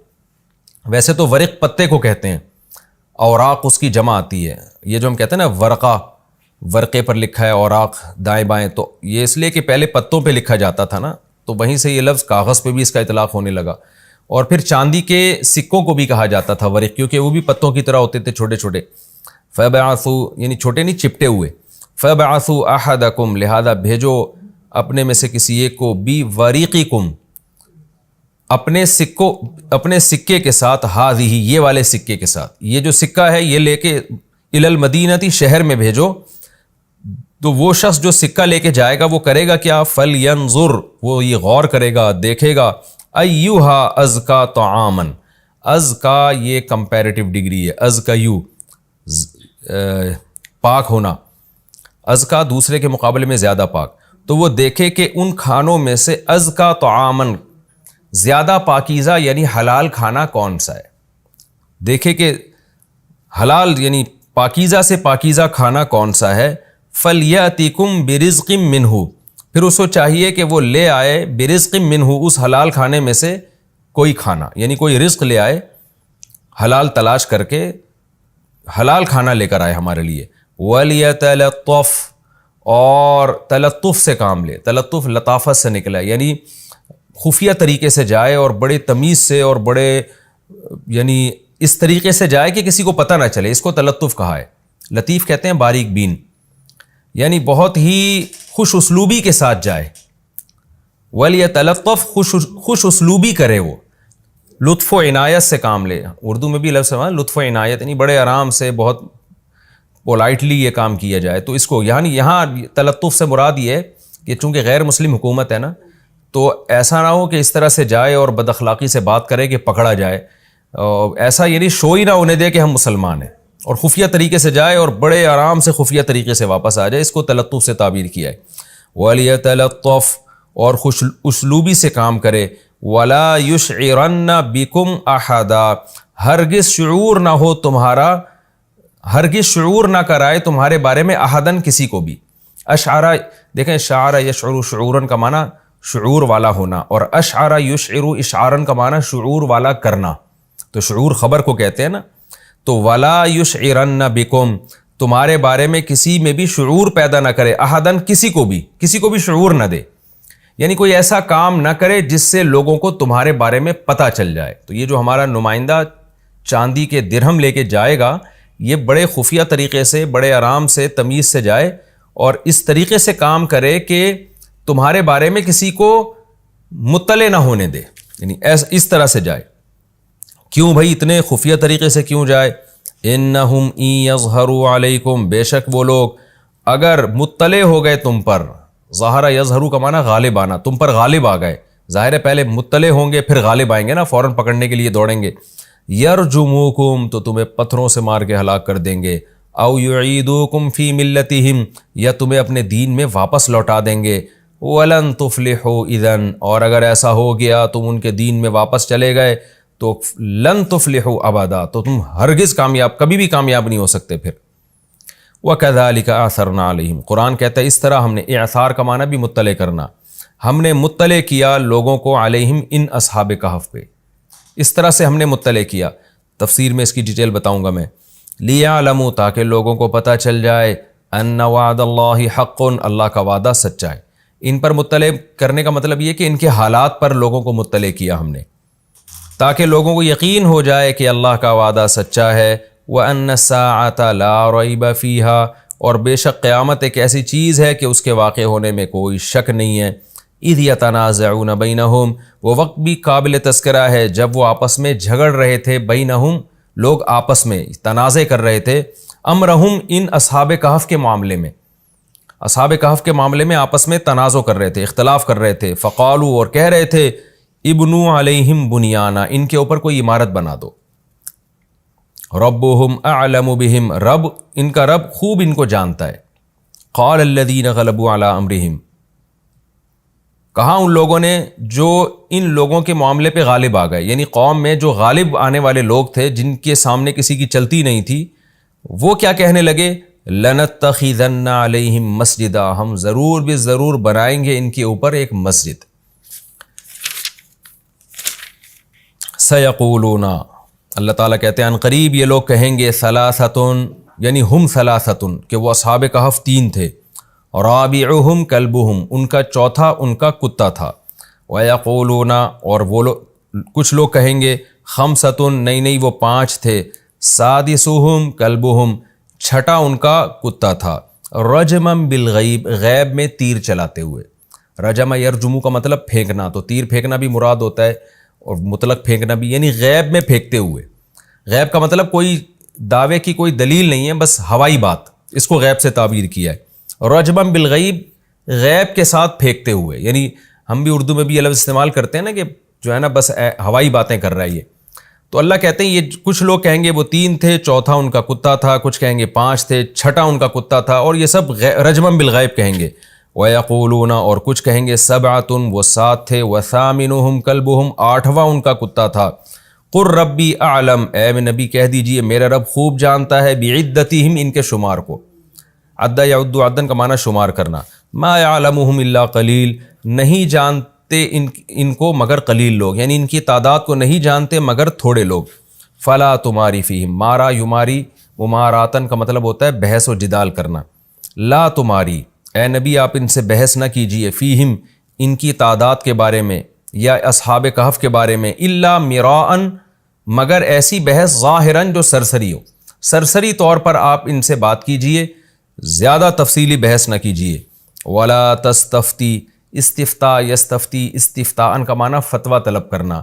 ویسے تو ورق پتے کو کہتے ہیں، اوراق اس کی جمع آتی ہے، یہ جو ہم کہتے ہیں نا ورقہ، ورقے پر لکھا ہے اوراق دائیں بائیں، تو یہ اس لیے کہ پہلے پتوں پہ لکھا جاتا تھا نا، تو وہیں سے یہ لفظ کاغذ پہ بھی اس کا اطلاق ہونے لگا، اور پھر چاندی کے سکوں کو بھی کہا جاتا تھا ورق، کیونکہ وہ بھی پتوں کی طرح ہوتے تھے چھوٹے چھوٹے، فبعثوا یعنی چھوٹے نہیں چپٹے ہوئے، فبعثوا احدکم لہذا بھیجو اپنے میں سے کسی ایک کو، بورقکم اپنے سکے کے ساتھ، ہاذہ یہ والے سکے کے ساتھ، یہ جو سکہ ہے یہ لے کے الی المدینہ شہر میں بھیجو، تو وہ شخص جو سکہ لے کے جائے گا وہ کرے گا کیا، فلینظر وہ یہ غور کرے گا، دیکھے گا، ایہا ازکا طعاما، ازکا یہ کمپیریٹیو ڈگری ہے، ازکا یو پاک ہونا، ازکا دوسرے کے مقابلے میں زیادہ پاک، تو وہ دیکھے کہ ان کھانوں میں سے ازکا طعاما زیادہ پاکیزہ یعنی حلال کھانا کون سا ہے، دیکھے کہ حلال یعنی پاکیزہ سے پاکیزہ کھانا کون سا ہے، فَلْيَأْتِكُمْ بِرِزْقٍ مِّنْهُ پھر اس کو چاہیے کہ وہ لے آئے، بِرِزْقٍ مِّنْهُ اس حلال کھانے میں سے کوئی کھانا، یعنی کوئی رزق لے آئے، حلال تلاش کر کے حلال کھانا لے کر آئے ہمارے لیے، وَلْيَتَلَطَّفْ اور تلطف سے کام لے، تلطف لطافت سے نکلا ہے، یعنی خفیہ طریقے سے جائے اور بڑے تمیز سے اور بڑے یعنی اس طریقے سے جائے کہ کسی کو پتہ نہ چلے، اس کو تلطف کہا ہے، لطیف کہتے ہیں باریک بین، یعنی بہت ہی خوش اسلوبی کے ساتھ جائے، وَلْيَتَلَطَّفْ خوش اسلوبی کرے، وہ لطف و عنایت سے کام لے، اردو میں بھی لفظ ہے لطف و عنایت، یعنی بڑے آرام سے بہت پولائٹلی یہ کام کیا جائے، تو اس کو یعنی یہاں تلطف سے مراد یہ ہے کہ چونکہ غیر مسلم حکومت ہے نا، تو ایسا نہ ہو کہ اس طرح سے جائے اور بد اخلاقی سے بات کرے کہ پکڑا جائے، ایسا یعنی شو ہی نہ ہونے دے کہ ہم مسلمان ہیں، اور خفیہ طریقے سے جائے اور بڑے آرام سے خفیہ طریقے سے واپس آ جائے، اس کو تلطف سے تعبیر کیا ہے، وَلْيَتَلَطَّفْ اور خوش اسلوبی سے کام کرے، وَلَا يُشْعِرَنَّ بِكُمْ أَحَدًا ہرگز شعور نہ ہو تمہارا، ہرگز شعور نہ کرائے تمہارے بارے میں احدن کسی کو بھی، اشعرا دیکھیں شعر یشعر شعوراً کا معنی شعور والا ہونا، اور اشعر یشعر اشعاراً کا معنی شعور والا کرنا، تو شعور خبر کو کہتے ہیں نا، تو ولا یشعرن بکم تمہارے بارے میں کسی میں بھی شعور پیدا نہ کرے، احدن کسی کو بھی شعور نہ دے، یعنی کوئی ایسا کام نہ کرے جس سے لوگوں کو تمہارے بارے میں پتہ چل جائے۔ تو یہ جو ہمارا نمائندہ چاندی کے درہم لے کے جائے گا، یہ بڑے خفیہ طریقے سے، بڑے آرام سے، تمیز سے جائے اور اس طریقے سے کام کرے کہ تمہارے بارے میں کسی کو مطلع نہ ہونے دے، یعنی اس طرح سے جائے۔ کیوں بھائی اتنے خفیہ طریقے سے کیوں جائے؟ انہم ان یظہروا علیکم بے شک وہ لوگ اگر مطلع ہو گئے تم پر، ظاہرہ یظہروا کا معنی غالب آنا، تم پر غالب آ گئے، ظاہر ہے پہلے مطلع ہوں گے پھر غالب آئیں گے نا، فوراً پکڑنے کے لیے دوڑیں گے، یرجموکم تو تمہیں پتھروں سے مار کے ہلاک کر دیں گے، او یعیدوکم فی ملتہم یا تمہیں اپنے دین میں واپس لوٹا دیں گے، ولن تفلحوا اذن اور اگر ایسا ہو گیا تم ان کے دین میں واپس چلے گئے تو لن تفلحوا ابدا تو تم ہرگز کبھی بھی کامیاب نہیں ہو سکتے پھر۔ وَكَذَلِكَ أَعْثَرْنَا عَلَيْهِمْ قرآن کہتا ہے اس طرح ہم نے، اعثار کا معنی بھی مطلع کرنا، ہم نے مطلع کیا لوگوں کو علیہم ان اصحاب کہف پہ، اس طرح سے ہم نے مطلع کیا، تفسیر میں اس کی ڈیٹیل بتاؤں گا میں، لِيَعْلَمُوا تاکہ لوگوں کو پتہ چل جائے، أَنَّ وَعْدَ اللَّهِ حَقٌّ اللہ کا وعدہ سچا ہے۔ ان پر مطلع کرنے کا مطلب یہ کہ ان کے حالات پر لوگوں کو مطلع کیا ہم نے، تاکہ لوگوں کو یقین ہو جائے کہ اللہ کا وعدہ سچا ہے، وَأَنَّ السَّاعَةَ لَا رَيْبَ فِيهَا اور بے شک قیامت ایک ایسی چیز ہے کہ اس کے واقع ہونے میں کوئی شک نہیں ہے، اِذْ يَتَنَازَعُونَ بَيْنَهُمْ وہ وقت بھی قابل تذکرہ ہے جب وہ آپس میں جھگڑ رہے تھے، بینہم لوگ آپس میں تنازع کر رہے تھے، امرہم ان اصحاب کہف کے معاملے میں، اصحاب کہف کے معاملے میں آپس میں تنازع کر رہے تھے، اختلاف کر رہے تھے، فقالوا اور کہہ رہے تھے، ابنوا علیہم بنیانا ان کے اوپر کوئی عمارت بنا دو، ربہم اعلم بہم رب ان کا رب خوب ان کو جانتا ہے، قال الذین غلبوا علی امرہم، کہاں ان لوگوں نے جو ان لوگوں کے معاملے پہ غالب آ گئے، یعنی قوم میں جو غالب آنے والے لوگ تھے جن کے سامنے کسی کی چلتی نہیں تھی، وہ کیا کہنے لگے، لَنَتَّخِذَنَّ عَلَيْهِمْ مَسْجِدًا، ہم ضرور بھی ضرور بنائیں گے ان کے اوپر ایک مسجد۔ سَيَقُولُونَ، اللہ تعالیٰ کہتے ہیں ان قریب یہ لوگ کہیں گے، ثَلَاثَةٌ، یعنی ہم ثلاثتن، کہ وہ اصحاب کہف 3 تھے، رابعہم کلبہم، ان کا چوتھا ان کا کتا تھا، ویقولون، اور وہ کچھ لوگ کہیں گے، خمسۃ، نہیں وہ 5 تھے، سادسہم کلبہم، چھٹا ان کا کتا تھا، رجما بالغیب، غیب میں تیر چلاتے ہوئے۔ رجم یرجمو کا مطلب پھینکنا، تو تیر پھینکنا بھی مراد ہوتا ہے اور مطلق پھینکنا بھی، یعنی غیب میں پھینکتے ہوئے۔ غیب کا مطلب کوئی دعوے کی کوئی دلیل نہیں ہے، بس ہوائی بات، اس کو غیب سے تعبیر کیا ہے۔ رجمًا بالغیب، غیب کے ساتھ پھینکتے ہوئے، یعنی ہم بھی اردو میں بھی یہ لفظ استعمال کرتے ہیں نا کہ جو ہے نا بس ہوائی باتیں کر رہا ہے یہ۔ تو اللہ کہتے ہیں یہ کچھ لوگ کہیں گے وہ 3 تھے، چوتھا ان کا کتا تھا، کچھ کہیں گے 5 تھے، چھٹا ان کا کتا تھا، اور یہ سب رجمًا بالغیب کہیں گے۔ وَيَقُولُونَ، اور کچھ کہیں گے سَبْعَةٌ، وہ 7 تھے، وَثَامِنُهُمْ كَلْبُهُمْ، 8واں ان کا کتا تھا۔ قُلْ رَبِّي أَعْلَمُ، اے نبی کہہ دیجئے میرا رب خوب جانتا ہے، بِعِدَّتِهِمْ، ان کے شمار کو۔ عد یعد، عدن کا معنی شمار کرنا۔ ما يعلمهم الا قلیل، نہیں جانتے ان کو مگر قلیل لوگ، یعنی ان کی تعداد کو نہیں جانتے مگر تھوڑے لوگ۔ فلا تماری فیہم، مارا یماری مماراتن کا مطلب ہوتا ہے بحث و جدال کرنا۔ لا تماری، اے نبی آپ ان سے بحث نہ کیجئے، فیہم، ان کی تعداد کے بارے میں یا اصحاب کہف کے بارے میں، الا مراءن، مگر ایسی بحث ظاہراً جو سرسری ہو، سرسری طور پر آپ ان سے بات کیجئے، زیادہ تفصیلی بحث نہ کیجئے۔ ولا تستفتی، استفتاء یستفتی، استفتاء کا معنی فتویٰ طلب کرنا،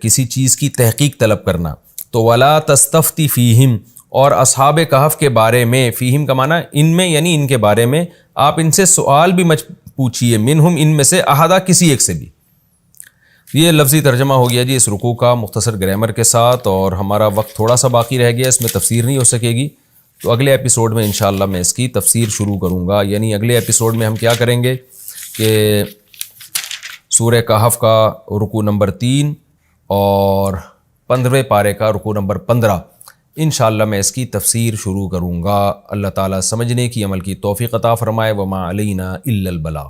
کسی چیز کی تحقیق طلب کرنا۔ تو ولا تستفتی فیہم، اور اصحاب کہف کے بارے میں، فیہم کا معنی ان میں، یعنی ان کے بارے میں آپ ان سے سوال بھی مت پوچھیے، منہم، ان میں سے، احدہ، کسی ایک سے بھی۔ یہ لفظی ترجمہ ہو گیا جی اس رکوع کا مختصر گرامر کے ساتھ، اور ہمارا وقت تھوڑا سا باقی رہ گیا، اس میں تفسیر نہیں ہو سکے گی، تو اگلے ایپیسوڈ میں انشاءاللہ میں اس کی تفسیر شروع کروں گا۔ یعنی اگلے ایپیسوڈ میں ہم کیا کریں گے کہ سورہ کہف کا رکوع نمبر 3 اور 15ویں پارے کا رکوع نمبر 15، انشاءاللہ میں اس کی تفسیر شروع کروں گا۔ اللہ تعالیٰ سمجھنے کی، عمل کی توفیق عطا فرمائے۔ وما علینا الا البلاغ۔